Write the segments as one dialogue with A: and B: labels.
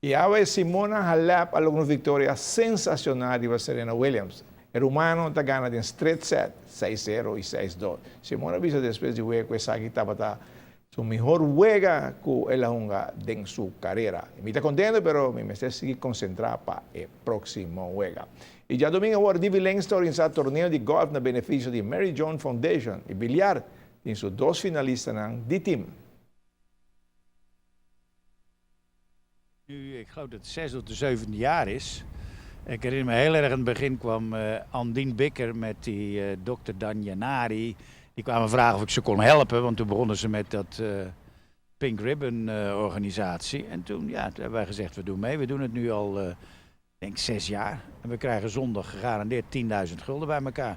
A: Iawe Simona Halep along victoria sensacional de Serena Williams. El rumano está ganando en straight set 6-0 y 6-2. Simona visa después de juego que Saki estaba su mejor juega que él junga en su carrera. Me está contento, pero me estoy seguir concentrado para el próximo juego. Y ya domingo war Divi Langstor en su torneo de golf na beneficio de Mary John Foundation y biljar en sus dos finalistas de team.
B: Nu, ik geloof dat het 6 of de 7e jaar is. Ik herinner me heel erg aan het begin kwam Andien Bikker met die dokter Danjanari. Die kwamen vragen of ik ze kon helpen, want toen begonnen ze met dat Pink Ribbon organisatie. En toen hebben wij gezegd, we doen mee. We doen het nu al, denk 6 jaar. En we krijgen zondag gegarandeerd 10.000 gulden bij elkaar. Daar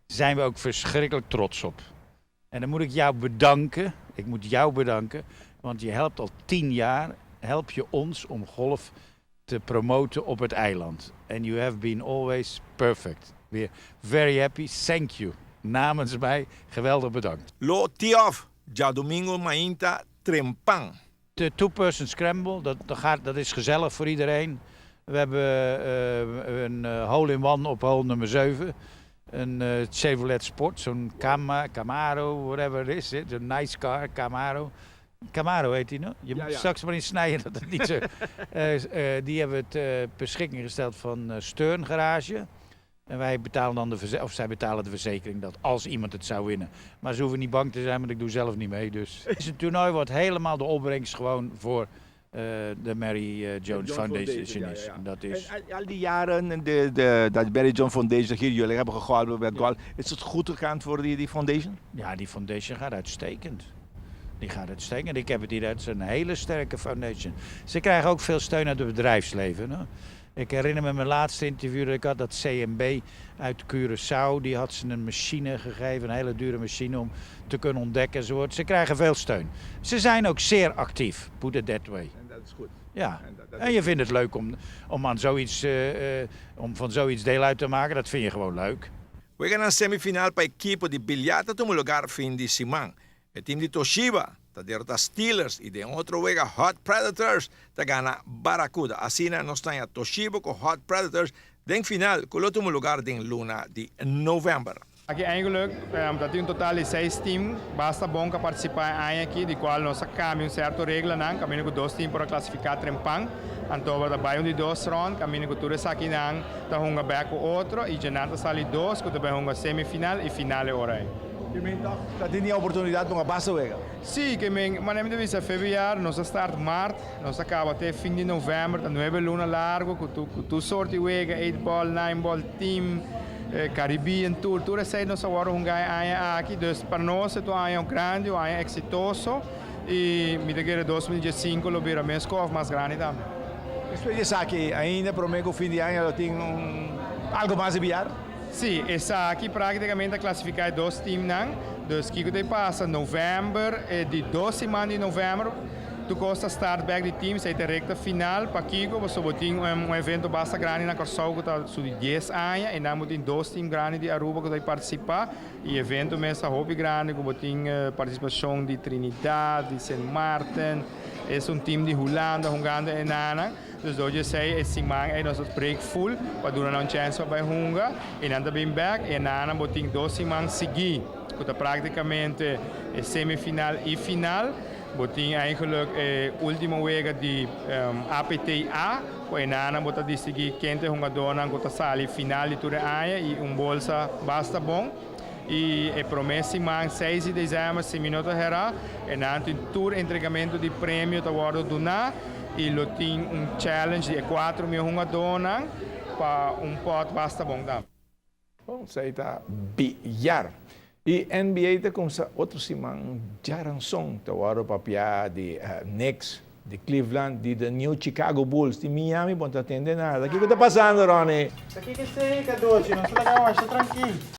B: zijn we ook verschrikkelijk trots op. En dan moet ik jou bedanken. Ik moet jou bedanken, want je helpt al 10 jaar. Help je ons om golf te promoten op het eiland. And you have been always perfect. We're very happy. Thank you. Namens mij, geweldig bedankt.
C: Lo tiof, ja domingo mainta trempang.
B: De two-person scramble, dat is gezellig voor iedereen. We hebben een hole-in-one op hole nummer 7. Een Chevrolet Sport, zo'n Camaro, whatever it is. Een nice car, Camaro. Camaro heet die, no? Je moet straks maar in snijden dat het niet zo... die hebben het beschikking gesteld van Stern Garage. En wij betalen dan zij betalen de verzekering dat als iemand het zou winnen. Maar ze hoeven niet bang te zijn, want ik doe zelf niet mee. Dus het is een toernooi wat helemaal de opbrengst gewoon voor de Mary Jones Foundation is.
C: Ja.
B: Dat is.
C: En al die jaren dat Mary John Foundation hier jullie hebben geholpen met golf. Is het goed gegaan voor die foundation?
B: Ja, die foundation gaat uitstekend. Die gaat uitstekend. Ik heb het hier uit. Het is een hele sterke foundation. Ze krijgen ook veel steun uit het bedrijfsleven. No? Ik herinner me mijn laatste interview dat ik had, dat CMB uit Curaçao. Die had ze een machine gegeven, een hele dure machine om te kunnen ontdekken enzovoort. Ze krijgen veel steun. Ze zijn ook zeer actief, put it that way.
C: En dat is goed.
B: Ja, en je vindt het leuk om aan zoiets, om van zoiets deel uit te maken. Dat vind je gewoon leuk.
C: We gaan naar semifinal para equipo de Biljata tomo lugar fin de semana. El team de Toshiba ta derrota Steelers y de otro juega Hot Predators ta gana Barracuda. Así no están Toshiba con Hot Predators den final con el último lugar de luna de novembro.
D: Aqui eigenlijk, dat tem um total de 6 teams, basta bom que participar aqui, de qual nós caminhamos certo regra, não, caminho com 2 teams para classificar trempang, então da bairro de 2 round, caminho com tudo isso aqui não, tá hunga back com outro, e já não sali 2, que também hunga semifinal e final hora.
C: Je meent toch dat dit niet een opportuniteit om een basta wegen?
D: Sim, que mas nem de vista februário, nós start março, nós acaba até fim de novembro, tá 9 luna largo, com tu sorte wega, 8 ball, 9 ball team, Caribbean Tour, tudo isso aí nós agora hunga aqui, dus para nós é um grande, exitoso, e me daqui 2015 lo vira mais cof mais grande também.
C: Espero que ainda prometo fim de ano tem algo mais a enviar?
D: Sim, essa aqui praticamente classificar 2 teams, dus Kiko de passa novembro, de 12 semanas de novembro, tu costa start back de teams, aí tem recta final para Kiko, você botin evento basta grande na Corsau que tá de 10 anos, e nós botin 2 teams grandes de Aruba que vai participar, e evento mesmo hobby grande, que botin participação de Trinidad, de Saint Martin, é time de Holanda, jogando em Nana. Dus doordat je zei, is Simang en dat break full, waardoor een chance bij Hunga, en dan ben back, en daarna moet ik 2 Simang seguir. Dat praticamente semifinal e final, moet ik eigenlijk ultimo wega die APTA, en daarna moet ik seguir kente Hunga dona, dat sali final de toere aia, e bolsa basta bom. E promessa man 6 de dezembro, 6 minutos herá, e dan een tour entregamento de prêmio te worden donado. E lo tem challenge de 4 mil dona para pot basta bom da.
A: Bom, isso aí está bilhar. E NBA está com outro simão, Jaranson, tá o papia de Knicks, de Cleveland, de New Chicago Bulls, de Miami, bom tá atendendo nada. O que está passando, Ronnie?
E: Aqui que sei, Caducci, não se legal, estou tranquilo.